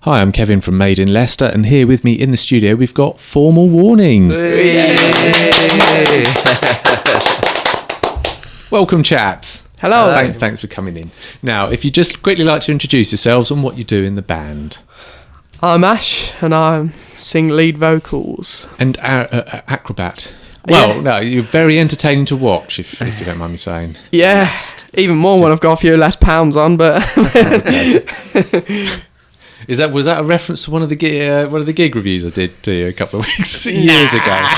Hi, I'm Kevin from Made in Leicester, and here with me in the studio we've got Formal Warning. Welcome, chaps. Hello. Thanks for coming in. Now, if you'd just quickly like to introduce yourselves and what you do in the band. I'm Ash, and I sing lead vocals. And acrobat. Well, no, you're very entertaining to watch, if you don't mind me saying. Yeah, even more when I've got a few less pounds on, but... Was that a reference to one of the gig reviews I did to you a couple of years ago?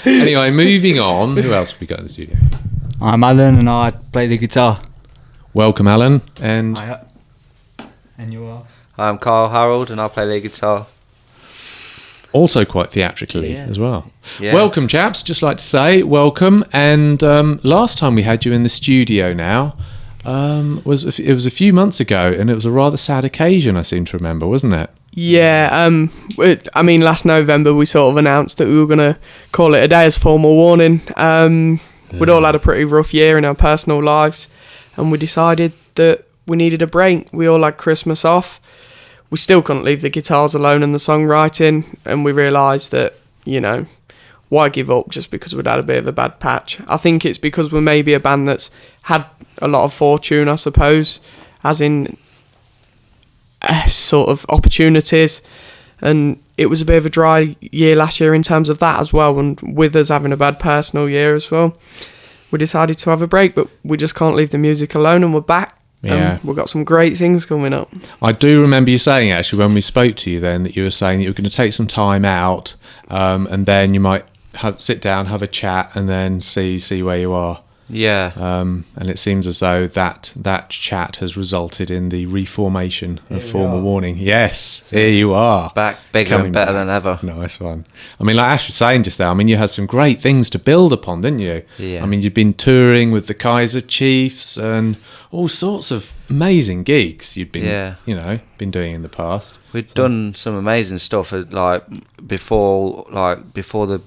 Anyway, moving on. Who else have we got in the studio? I'm Alan and I play the guitar. Welcome, Alan. And you are? I'm Carl Harold and I play lead guitar. Also quite theatrically as well. Yeah. Welcome, chaps. Just like to say welcome. And last time we had you in the studio now was a few months ago, and it was a rather sad occasion, I seem to remember, wasn't it? Yeah, last November we sort of announced that we were going to call it a day as Formal Warning. We'd all had a pretty rough year in our personal lives, and we decided that we needed a break. We all had Christmas off. We still couldn't leave the guitars alone and the songwriting, and we realised that, why give up just because we'd had a bit of a bad patch? I think it's because we're maybe a band that's had a lot of fortune, I suppose, as in sort of opportunities, and it was a bit of a dry year last year in terms of that as well, and with us having a bad personal year as well, we decided to have a break, but we just can't leave the music alone, and we're back. Yeah. We've got some great things coming up. I do remember you saying, actually, when we spoke to you then, that you were saying that you were going to take some time out, and then you might sit down, have a chat, and then see where you are. Yeah. And it seems as though that chat has resulted in the reformation of Formal Warning. Yes, here you are. Back bigger and better than ever. Nice one. I mean, like Ash was saying just there, you had some great things to build upon, didn't you? Yeah. You've been touring with the Kaiser Chiefs and all sorts of amazing gigs you'd been, been doing in the past. We'd done some amazing stuff, before the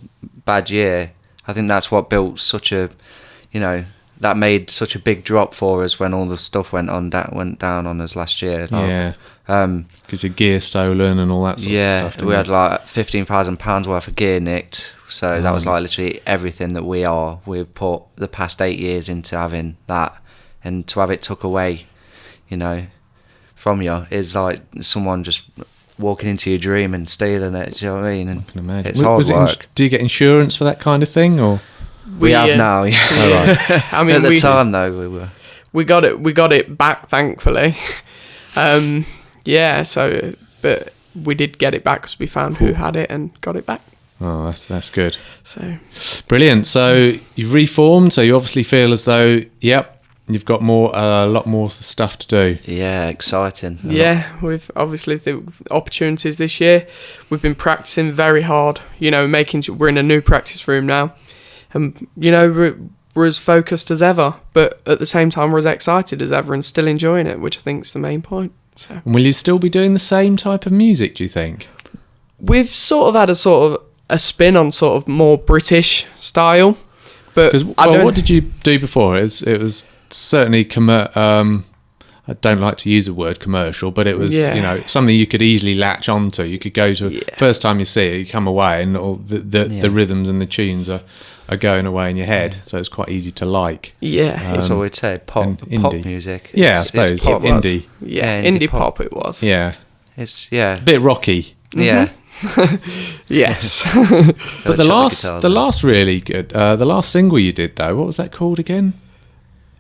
bad year. I think that's what built such a... that made such a big drop for us when all the stuff went down on us last year. Because your gear stolen and all that sort of stuff. We had like £15,000 worth of gear nicked. So that was like literally everything that we've put the past 8 years into having that, and to have it took away, from you is like someone just walking into your dream and stealing it. Do you know what I mean? And I can imagine. It's hard work. Do you get insurance for that kind of thing, or? We have now, yeah. Right. At the time, though, we got it back, thankfully. But we did get it back because we found who had it and got it back. Oh, that's good. So brilliant. So you've reformed. So you obviously feel as though, you've got a lot more stuff to do. Yeah, exciting. We've obviously the opportunities this year. We've been practicing very hard. Making sure we're in a new practice room now. And, we're as focused as ever, but at the same time, we're as excited as ever and still enjoying it, which I think is the main point. So, and will you still be doing the same type of music, do you think? We've sort of had a spin on sort of more British style. But what did you do before? It was certainly I don't like to use the word commercial, but it was something you could easily latch onto. You could go to first time you see it, you come away and all the rhythms and the tunes are going away in your head, so it's quite easy to like. That's what we'd say, pop music. I suppose pop indie. Indie pop it was. It's a bit rocky. Yes. But the last really good, the last single you did though, what was that called again?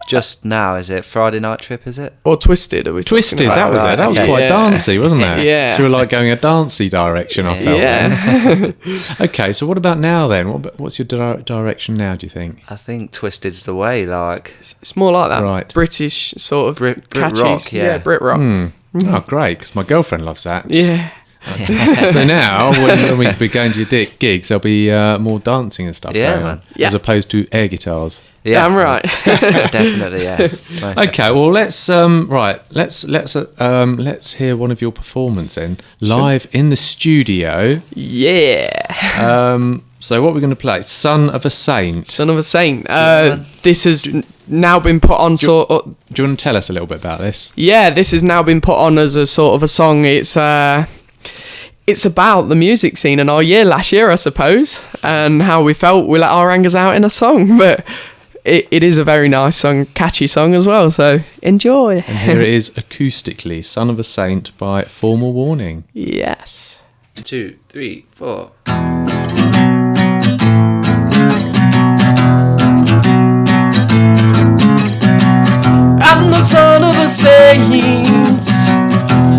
Just now, is it Friday Night Trip, is it? Or Twisted, are we Twisted, talking about? that was it. That was quite dancey, wasn't it? Yeah. So you were like going a dancey direction, I felt. Yeah. Okay, so what about now then? What's your direction now, do you think? I think Twisted's the way, like... It's more like that. Right. British sort of Brit catchy. rock, yeah. Brit rock. Oh, great, because my girlfriend loves that. Yeah. So now, when we be going to your gigs, there'll be more dancing and stuff going on, as opposed to air guitars. Yeah, I'm right. Definitely, yeah. Okay, well let's hear one of your performances then live in the studio. Yeah. So what we're going to play? Son of a Saint. Son of a Saint. This has now been put on Do you want to tell us a little bit about this? Yeah, this has now been put on as a sort of a song. It's about the music scene and our year last year, I suppose, and how we felt we let our angers out in a song. But it is a very nice song, catchy song as well, so enjoy. And here it is acoustically, Son of a Saint by Formal Warning. Yes. 2, 3, 4. I'm the son of a saint,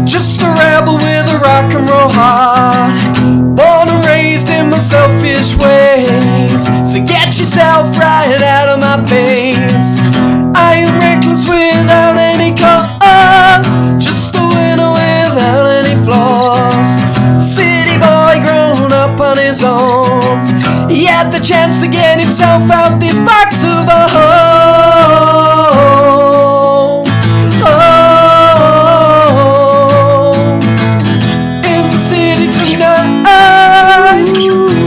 just a rebel with a rock and roll heart, born and raised in my selfish ways, so get yourself right out of my face. I am reckless without any cause, just a winner without any flaws, city boy grown up on his own. He had the chance to get himself out this box of a hole. In the city tonight,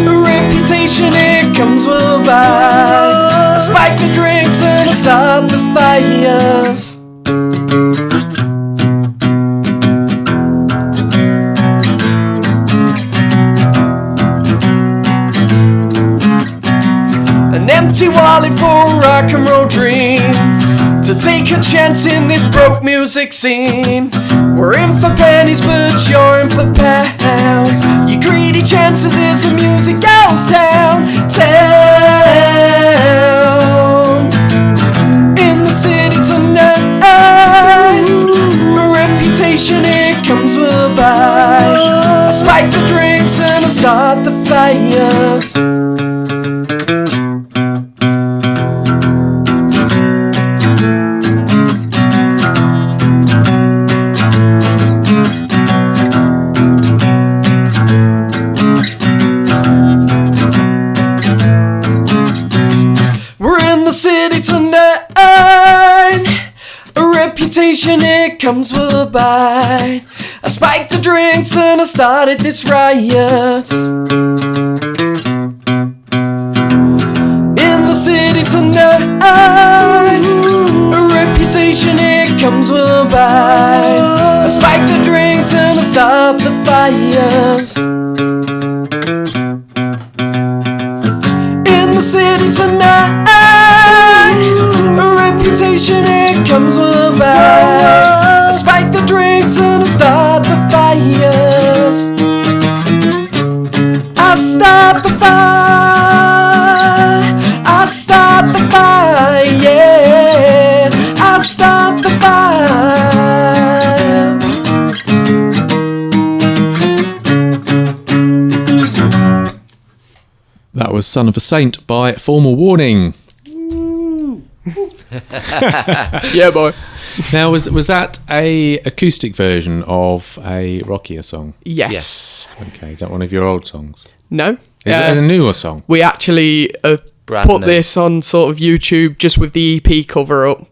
a reputation it comes with by. I spike the drinks and I start the fires. An empty wallet for a rock and roll dream, to take a chance in this broke music scene. We're in for pennies but you're in for pounds. Your greedy chances as the music goes down. In the city tonight, a reputation it comes with by. I spike the drinks and I start the fires. City tonight, a reputation it comes with a bite. I spiked the drinks and I started this riot. In the city tonight, a reputation it comes with a bite. I spike the drinks and I start the fires. In the city tonight, a reputation it comes with a bite. I spike the drinks and I start the fires. I start the fire. I start the fire. Yeah, I start the fire. That was Son of a Saint by Formal Warning. Yeah, boy. Now, was that a acoustic version of a rockier song? Yes. Okay, is that one of your old songs? No. Is it a newer song? We actually Brand put new. this on sort of YouTube just with the EP cover up.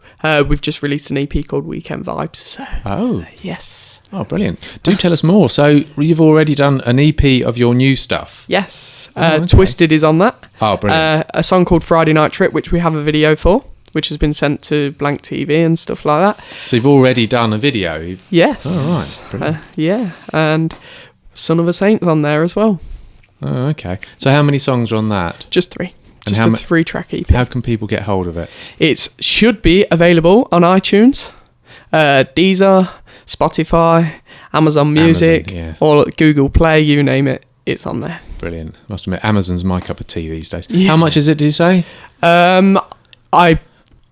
We've just released an EP called Weekend Vibes. So, Oh. yes. Oh, brilliant. Do tell us more. So, you've already done an EP of your new stuff? Yes. okay. Twisted is on that. Oh, brilliant. A song called Friday Night Trip, which we have a video for, which has been sent to Blank TV and stuff like that. So, you've already done a video? Yes. Oh, right. Brilliant. Yeah. And Son of a Saint's on there as well. Oh, okay. So, how many songs are on that? Just 3. And Just how a ma- 3-track EP. How can people get hold of it? It should be available on iTunes, Deezer, Spotify, Amazon Music, yeah. or Google Play, you name it, it's on there. Brilliant. Must admit, Amazon's my cup of tea these days. Yeah. How much is it, did you say? I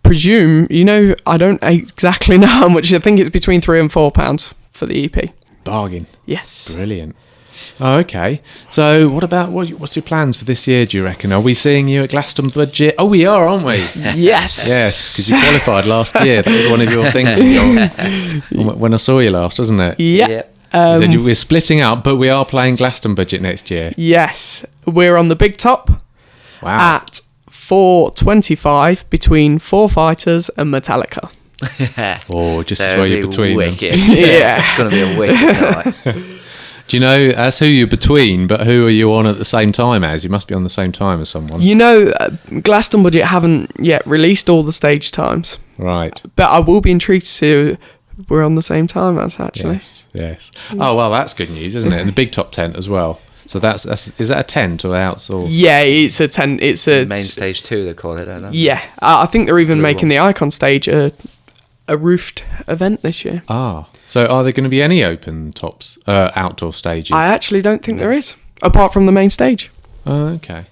presume, I don't exactly know how much. I think it's between £3 and £4 for the EP. Bargain. Yes. Brilliant. Oh, okay. So, what's your plans for this year, do you reckon? Are we seeing you at Glastonbury? Oh, we are, aren't we? Yes. Yes, because you qualified last year. That was one of your things when I saw you last, wasn't it? Yeah. Yep. You said we're splitting up, but we are playing Glastonbury next year. Yes. We're on the Big Top Wow. at 4:25 between Foo Fighters and Metallica. Oh, just as That'd well you're be between them. wicked. Yeah. It's going to be a wicked night. Do you know, that's who you're between, but who are you on at the same time as? You must be on the same time as someone. You know, Glaston Budget haven't yet released all the stage times. Right. But I will be intrigued to see who we're on the same time as, actually. Yes. Oh, well, that's good news, isn't it? And the big top tent as well. So that's is that a tent or outsourced? Yeah, it's a tent. It's a Main stage 2, they call it, don't they? Yeah, I think they're even Blue making one. the Icon stage a roofed event this year. Ah. So are there going to be any open tops, outdoor stages? I actually don't think there is, apart from the main stage. Oh, okay.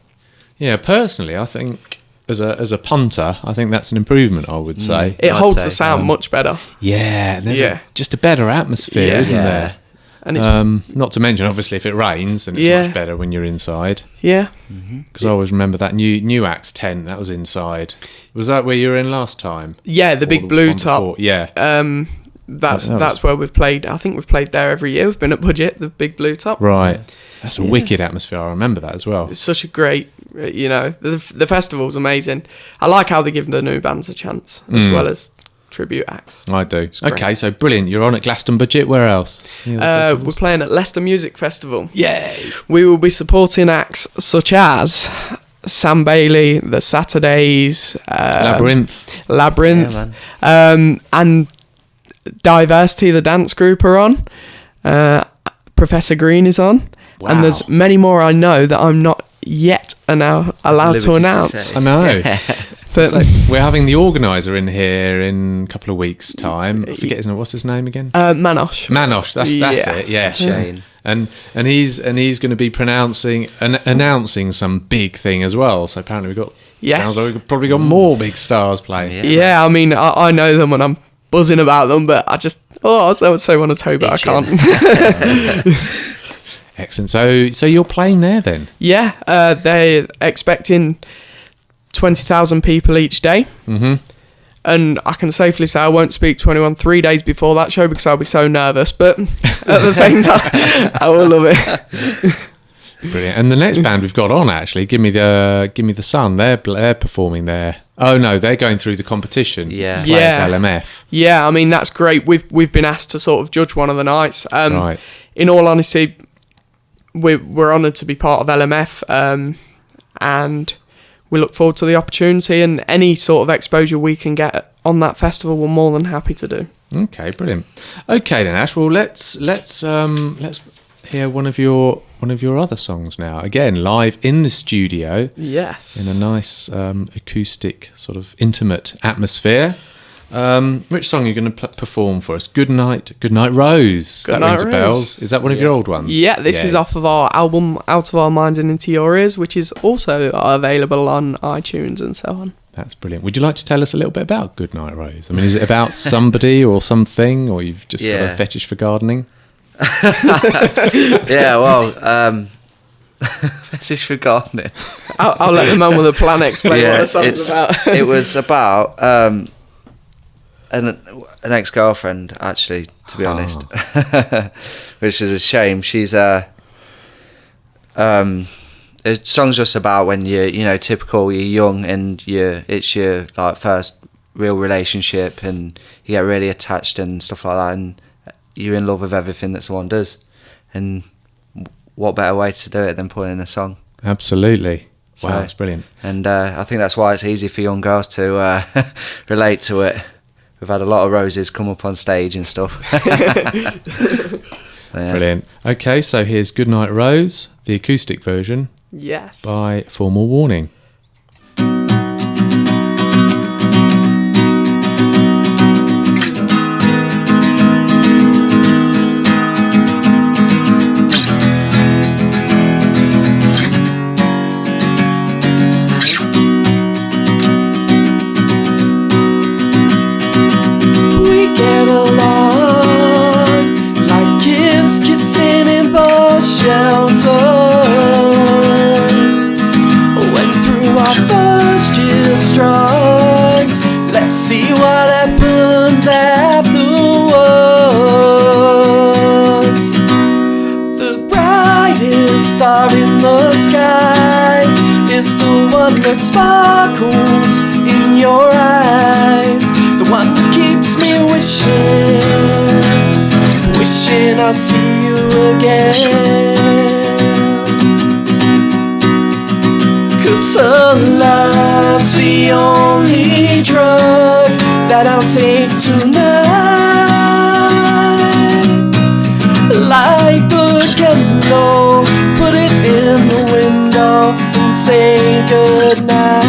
Yeah, personally, I think as a punter, I think that's an improvement, I would say. It I'd holds say, the sound much better. Yeah, there's Yeah. just a better atmosphere, Yeah. isn't Yeah. there? And it's, Not to mention, obviously, if it rains, then it's Yeah. much better when you're inside. yeah. Because I always remember that new Axe tent, that was inside. Was that where you were in last time? Yeah, the Or big blue one top. before? Yeah. That's That was- that's where we've played. I think we've played there every year. We've been at Budget, the big blue top. Right. That's a wicked atmosphere. I remember that as well. It's such a great, the festival's amazing. I like how they give the new bands a chance as well as tribute acts. I do. great. Okay, so brilliant. You're on at Glaston Budget. Where else? Any other We're festivals? playing at Leicester Music Festival. Yay! We will be supporting acts such as Sam Bailey, The Saturdays, Labyrinth. Labyrinth, Yeah, man. and Diversity, the dance group, are on. Professor Green is on. Wow. And there's many more I know that I'm not yet allowed Liberty to to announce. say. I know. But So we're having the organizer in here in a couple of weeks' time. I forget his name. What's his name again? Manosh. Manosh. That's Yes. it. Yes. Shane. And he's going to be announcing some big thing as well. So apparently Yes. sounds like we've probably got more big stars playing. Yeah. Yeah, I mean, I know them and I'm buzzing about them, but I just, I would say want to toe, but I Itching. can't. Excellent. So you're playing there then? Yeah, they're expecting 20,000 people each day. Mm-hmm. And I can safely say I won't speak to anyone 3 days before that show because I'll be so nervous. But at the same time, I will love it. Brilliant. And the next band we've got on, actually, Give Me the Sun. They're performing there. Oh no, they're going through the competition. Yeah. Playing Yeah. at LMF. Yeah, I mean, that's great. We've been asked to sort of judge one of the nights. Right. In all honesty, we're honoured to be part of LMF, and we look forward to the opportunity and any sort of exposure we can get on that festival. We're more than happy to do. Okay, brilliant. Okay then, Ash. Well, let's hear one of your other songs now. Again, live in the studio Yes. in a nice acoustic, sort of intimate atmosphere. Which song are you going to perform for us? Good Night Rose. Good That Night rings a Rose. bells. Is that one of your old ones? Yeah, this is off of our album Out of Our Minds and Into Your Ears, which is also available on iTunes and so on. That's brilliant. Would you like to tell us a little bit about Good Night Rose? I mean, is it about somebody or something, or you've just got Yeah. a fetish for gardening? Yeah, well, message for gardening. I'll let the man with a plan explain what the song's about. It was about an ex-girlfriend, actually, to be honest, which is a shame. She's the song's just about when you're typical, you're young and it's your like first real relationship and you get really attached and stuff like that, and you're in love with everything that someone does, and what better way to do it than put in a song? Absolutely. Wow, So- that's brilliant. And I think that's why it's easy for young girls to relate to it. We've had a lot of roses come up on stage and stuff. Yeah. Brilliant. Okay, so here's Goodnight Rose, the acoustic version Yes. by Formal Warning. We get along like kids kissing in bus shelters. Went through our first year strong. Let's see what happens afterwards. The brightest star in the sky is the one that sparkles in your eyes. The one that keeps me wishing wishing I'll see you again. 'Cause her love's the only drug that I'll take tonight. Light the candle, put it in the window and say goodnight.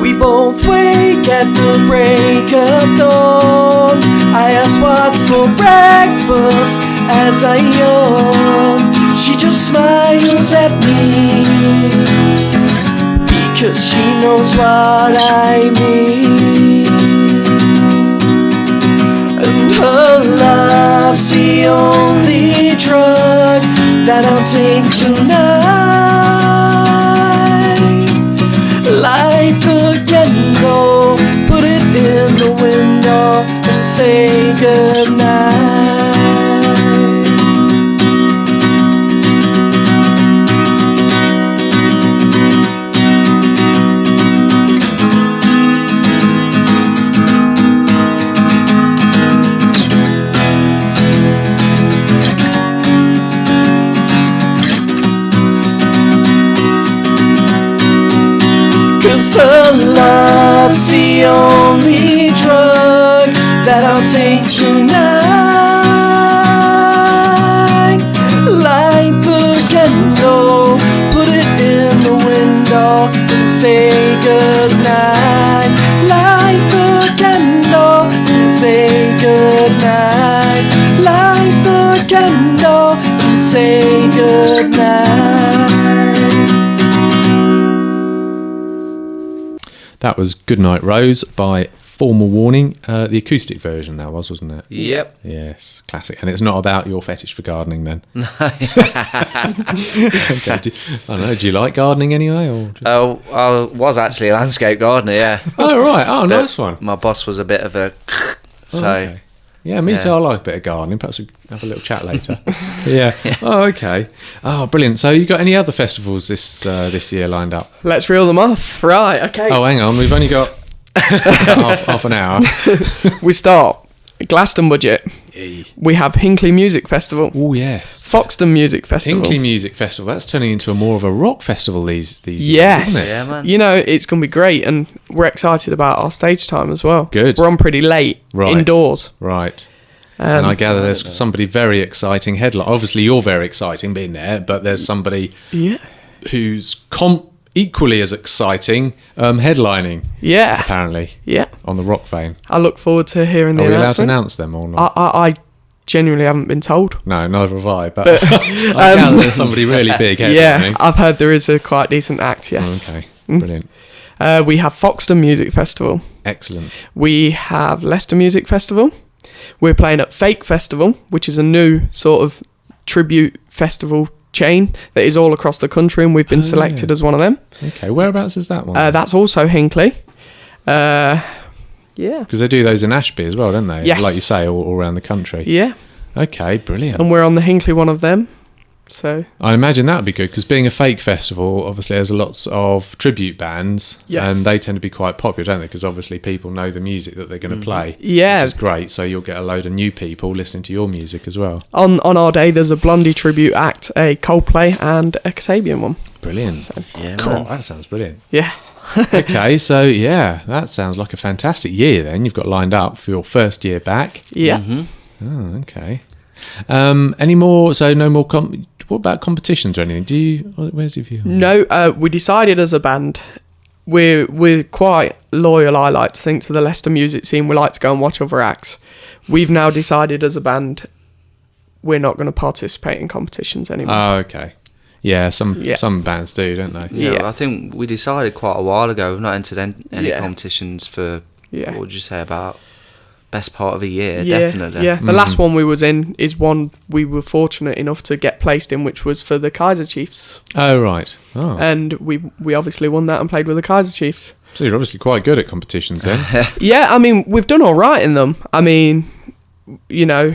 We both wake at the break of dawn. I ask what's for breakfast as I yawn. She just smiles at me because she knows what I mean. And her love's the only drug that I'll take tonight. Light the candle, put it in the window and say goodnight. 'cause her love's the only drug that I'll take tonight. Light the candle, put it in the window and say goodnight. Light the candle and say goodnight. Light the candle and say goodnight. That was Goodnight Rose by Formal Warning. The acoustic version that was, wasn't it? Yep. Yes, classic. And it's not about your fetish for gardening then? No. Okay. I don't know, do you like gardening anyway? Or Oh, I was actually a landscape gardener, yeah. Oh, right. Oh, nice one. My boss was a bit of a... So, okay. Yeah, me too. I like a bit of gardening. Perhaps we'll have a little chat later. Yeah. Oh, okay. Oh, brilliant. So you got any other festivals this year lined up? Let's reel them off. Right, okay. Oh, hang on. We've only got half an hour. We start Glaston budget. We have Hinckley Music Festival. Oh, yes. Foxton Music Festival. Hinckley Music Festival. That's turning into more of a rock festival these Yes. years, isn't it? yeah, man. You know, it's going to be great, and we're excited about our stage time as well. Good. We're on pretty late, Right. indoors. Right. And I gather there's somebody very exciting headline. Obviously, you're very exciting being there, but there's somebody Yeah. who's equally as exciting headlining, Yeah. apparently, Yeah. on the rock vein. I look forward to hearing the Are we allowed to announcement. announce them or not? I genuinely haven't been told. No, neither have I. But I gather there's somebody really big headlining. Yeah, I've heard there is a quite decent act, yes. Okay, brilliant. We have Foxton Music Festival. Excellent. We have Leicester Music Festival. We're playing at Fake Festival, which is a new sort of tribute festival chain that is all across the country, and we've been selected as one of them. Okay, whereabouts is that one? That's also Hinckley. Yeah. Because they do those in Ashby as well, don't they? Yes. Like you say, all around the country. Yeah. Okay, brilliant. And we're on the Hinckley one of them. So I imagine that would be good, because being a fake festival, obviously there's lots of tribute bands, Yes. and they tend to be quite popular, don't they? Because obviously people know the music that they're going to play, Yeah. which is great. So you'll get a load of new people listening to your music as well. on our day, there's a Blondie tribute act, a Coldplay, and a Kasabian one. Brilliant. yeah, Cool, man. that sounds brilliant. Yeah. Okay, so yeah, that sounds like a fantastic year then you've got lined up for your first year back. Yeah. Oh, okay. Any more? So no more. What about competitions or anything? Do you? Where's your view? No, we decided as a band, we're quite loyal, I like to think, to the Leicester music scene. We like to go and watch other acts. We've now decided as a band, we're not going to participate in competitions anymore. Oh, okay. Yeah, some bands do, don't they? Yeah, Yeah. well, I think we decided quite a while ago. We've not entered any Yeah. competitions for, Yeah. what would you say, about best part of a year, Yeah, definitely. yeah. The last one we was in is one we were fortunate enough to get placed in, which was for the Kaiser Chiefs. Oh, right. Oh, And we obviously won that and played with the Kaiser Chiefs. so you're obviously quite good at competitions then. Yeah, I mean, we've done all right in them. I mean, you know,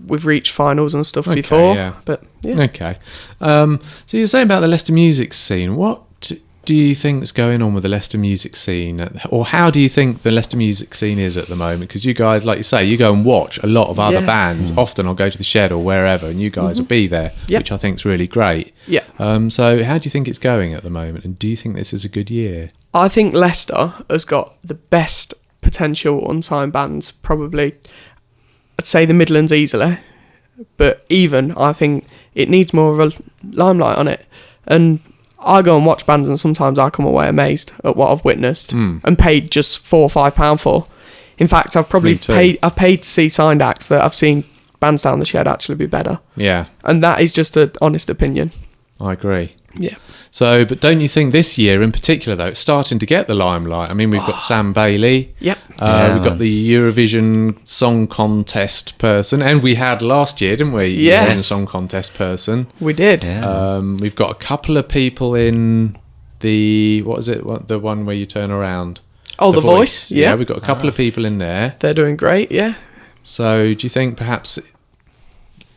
we've reached finals and stuff Okay, before. yeah. But, yeah. Okay. So you're saying about the Leicester music scene. What do you think that's going on with the Leicester music scene? Or how do you think the Leicester music scene is at the moment? Because you guys, like you say, you go and watch a lot of other bands. Often I'll go to the Shed or wherever, and you guys will be there, which I think is really great. Yeah. So how do you think it's going at the moment? And do you think this is a good year? I think Leicester has got the best potential unsigned bands, probably, I'd say the Midlands easily. But even, I think it needs more of a limelight on it. And I go and watch bands and sometimes I come away amazed at what I've witnessed and paid just £4 or £5 for. In fact, I've probably paid to see signed acts that I've seen bands down the Shed actually be better. Yeah. And that is just an honest opinion. I agree. Yeah. So, but don't you think this year in particular, though, it's starting to get the limelight? I mean, we've got Sam Bailey. Yep. We've got the Eurovision Song Contest person. And we had last year, didn't we? Yes. The Song Contest person. We did. Yeah. We've got a couple of people in the, the one where you turn around? Oh, The Voice. Yeah. We've got a couple of people in there. They're doing great, yeah. So do you think perhaps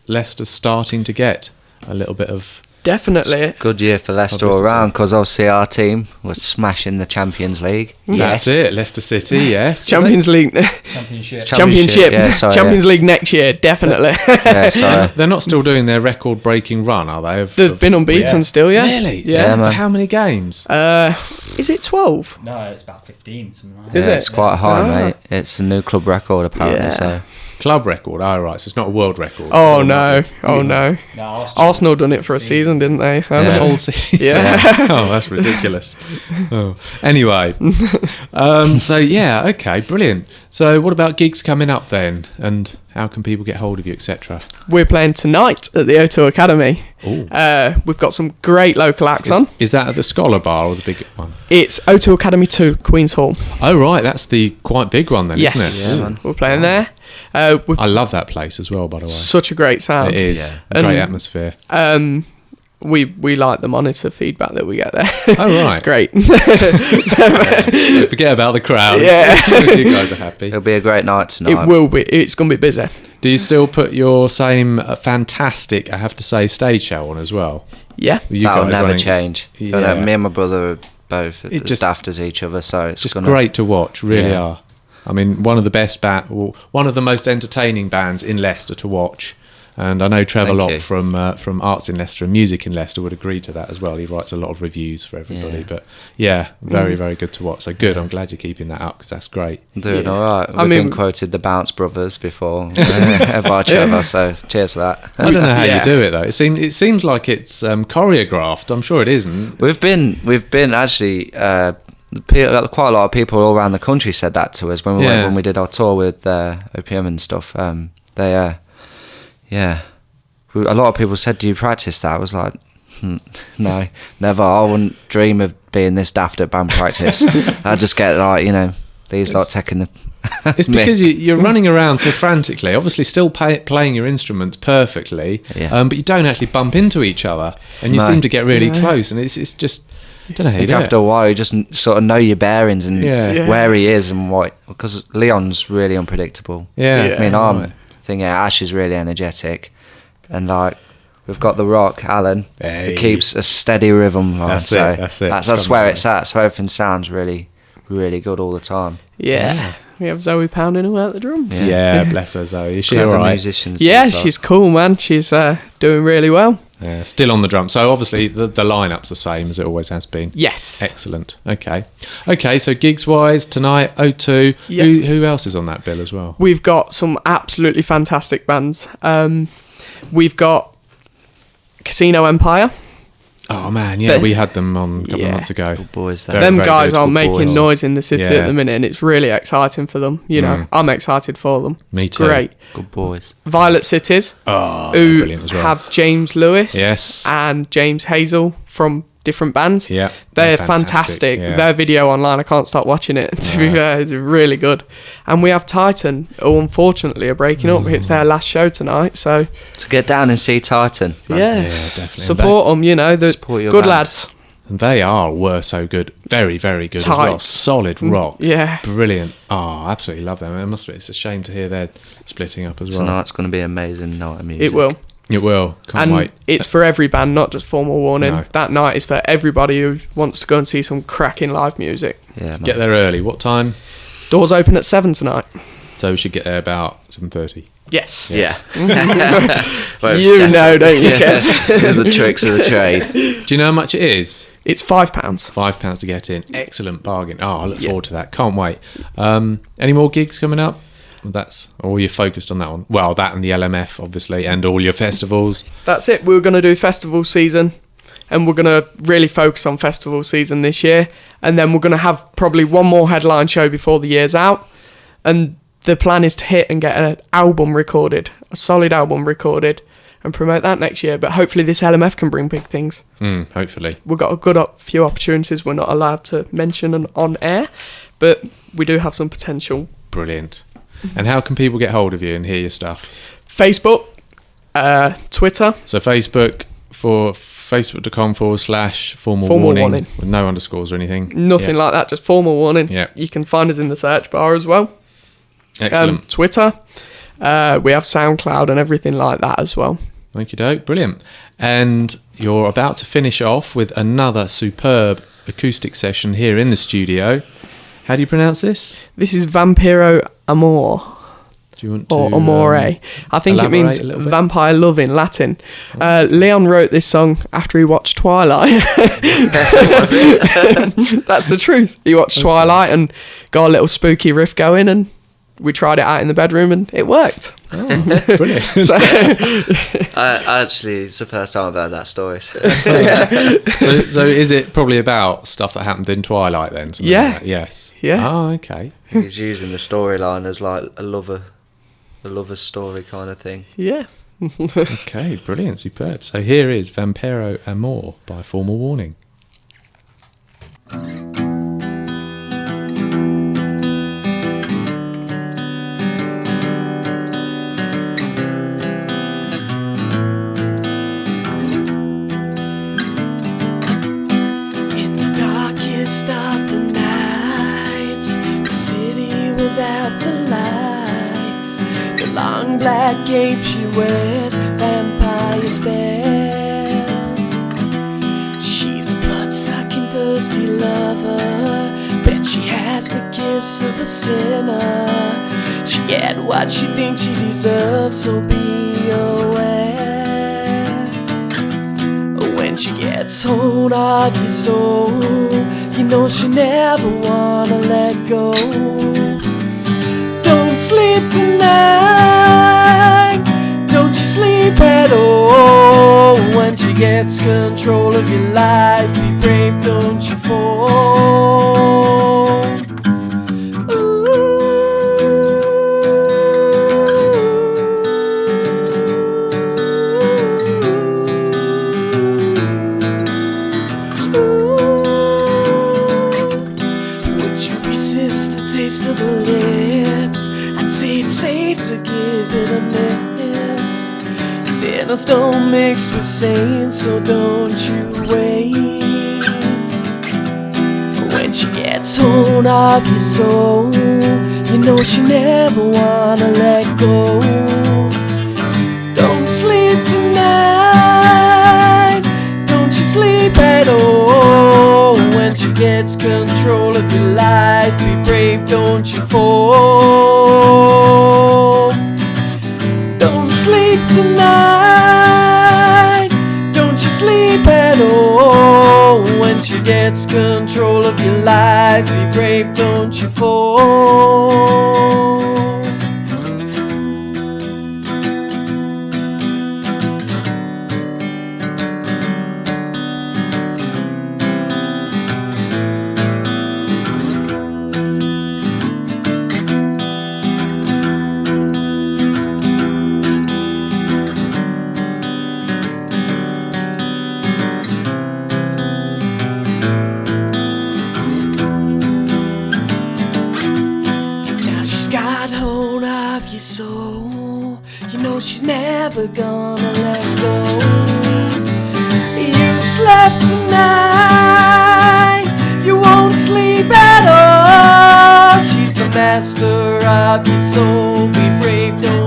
Leicester's starting to get a little bit of... Definitely. Good year for Leicester all round, because obviously our team was smashing the Champions League. That's it, Leicester City, yes. Champions League. Championship. Yeah, sorry, Champions League next year, definitely. Yeah, sorry. They're not still doing their record-breaking run, are they? They've been unbeaten still, yeah. Really? Yeah. For how many games? Is it 12? No, it's about 15, something like that. Is it? It's quite high, Ah. mate. It's a new club record, apparently. Yeah. So Club record, right, so it's not a world record. Oh, no. Oh, no. No, Arsenal done it for a season, didn't they? The whole season. Yeah. Oh, that's ridiculous. Anyway, so yeah, okay, brilliant. So what about gigs coming up then? And how can people get hold of you, etc.? We're playing tonight at the O2 Academy. Ooh. We've got some great local acts on. Is that at the Scholar Bar or the big one? It's O2 Academy 2, Queen's Hall. Oh, right, that's the quite big one then, Yes. isn't it? Yeah, man. We're playing there. We've I love that place as well, by the way. such a great sound. It is. Yeah. A great And- atmosphere. We like the monitor feedback that we get there. Oh, right. It's great. Forget about the crowd. Yeah. You guys are happy. it'll be a great night tonight. It will be. It's going to be busy. Do you still put your same fantastic, I have to say, stage show on as well? Yeah. You That'll guys never running- change. Yeah. Me and my brother are both It as daft as each other, so it's Just gonna great to watch, really Yeah. are. I mean, one of the best one of the most entertaining bands in Leicester to watch. And I know Trevor Thank Locke you. from Arts in Leicester and Music in Leicester would agree to that as well. He writes a lot of reviews for everybody. Yeah. But yeah, very, very good to watch. So good. I'm glad you're keeping that up because that's great. doing Yeah. all right. I We've mean- been quoted the Bounce Brothers before by Trevor, so cheers for that. I don't know how Yeah. you do it though. It seems like it's choreographed. I'm sure it isn't. We've been actually. Quite a lot of people all around the country said that to us when we did our tour with OPM and stuff. A lot of people said, "Do you practice that?" I was like, "No, never. I wouldn't dream of being this daft at band practice. I just get these lot taking the." It's because you're running around so frantically, obviously still playing your instruments perfectly, Yeah. but you don't actually bump into each other, and you No. seem to get really close, and it's just, I don't know how you do After it. a while, you just sort of know your bearings and Yeah. where he is and what. Because Leon's really unpredictable. Yeah. Yeah. I mean, Right. Ash is really energetic, and we've got the Rock, Alan, Hey. who keeps a steady rhythm. That's so it, that's it. That's It's where coming it's at. So everything sounds really, really good all the time. Yeah. We have Zoe pounding away at the drums. Yeah, bless her, Zoe. Is she Clever all right? musicians. Yeah, themselves. she's cool, man. She's doing really well. Yeah, still on the drum. So obviously the lineup's the same as it always has been. Yes. Excellent. Okay. So gigs wise tonight, O2. Yeah. Who else is on that bill as well? We've got some absolutely fantastic bands. We've got Casino Empire. Oh man, yeah, They- we had them on a couple Yeah. of months ago. Good boys. Very, There. Them very guys good. are Good making boys. noise in the city Yeah. at the minute, and it's really exciting for them. You know, Mm. I'm excited for them. Me It's too. great. Good boys. Violet Cities, Oh, who brilliant as well. have James Lewis Yes. and James Hazel from different bands. Yeah, They're fantastic. yeah. Their video online, I can't stop watching it. To be fair, it's really good. And we have Titan, who unfortunately are breaking up. It's their last show tonight, so So get down and see Titan. yeah, definitely. support them. You know, the Support your good band. lads. And they were so good. Very, very good as well. Tight. Solid rock. Yeah, Brilliant. Oh, absolutely love them. It's a shame to hear they're splitting up as well. Tonight's going to be an amazing night of music. it will. It will. Can't wait. It's for every band, not just Formal Warning. No. That night is for everybody who wants to go and see some cracking live music. Yeah, Get there early. What time? Doors open at 7 tonight. So we should get there about 7:30. Yes. Yeah. You know, don't you, Ken? The tricks of the trade. Do you know how much it is? It's £5. £5 to get in. Excellent bargain. Oh, I look forward to that. Can't wait. Any more gigs coming up? That's all you're focused on that one. Well, that and the LMF, obviously, and all your festivals. That's it. We're going to do festival season, and we're going to really focus on festival season this year. And then we're going to have probably one more headline show before the year's out. And the plan is to hit and get an album recorded, a solid album recorded, and promote that next year. But hopefully this LMF can bring big things. Hopefully. We've got a good few opportunities we're not allowed to mention on air, but we do have some potential. Brilliant. And how can people get hold of you and hear your stuff? Facebook, Twitter. So Facebook for facebook.com/formal warning with no underscores or anything. Nothing like that, just Formal Warning. Yeah. You can find us in the search bar as well. Excellent. Twitter. We have SoundCloud and everything like that as well. Okie doke, brilliant. And you're about to finish off with another superb acoustic session here in the studio. How do you pronounce this? This is Vampiro Amor. Do you want to... Or Amore. I think it means vampire love in Latin. Leon wrote this song after he watched Twilight. That's the truth. He watched Twilight and got a little spooky riff going, and we tried it out in the bedroom and it worked. Oh, brilliant. Actually, it's the first time I've heard that story. So is it probably about stuff that happened in Twilight then? Yeah. Like that? Yes. Yeah. Oh, okay. He's using the storyline as like a lover story kind of thing. Yeah. Okay, brilliant, superb. So here is Vampiro Amor by Formal Warning. Without the lights, the long black cape she wears, vampire stares. She's a blood-sucking, thirsty lover. Bet she has the kiss of a sinner. She get what she thinks she deserves, so be aware. When she gets hold of your soul, you know she never wanna let go. Don't sleep tonight, don't you sleep at all. When she gets control of your life, be brave, don't you fall. Would you resist the taste of her lips? I'd say it's safe to give it a miss. Sinners don't mix with saints, so don't you wait. When she gets hold of your soul, you know she never wanna let go. Don't sleep tonight, don't you sleep at all. When she gets control of your life, be brave, don't you fall. Don't sleep tonight, don't you sleep at all. When she gets control of your life, be brave, don't you fall. She's never gonna let go. You slept tonight, you won't sleep at all. She's the master of your soul, be brave, don't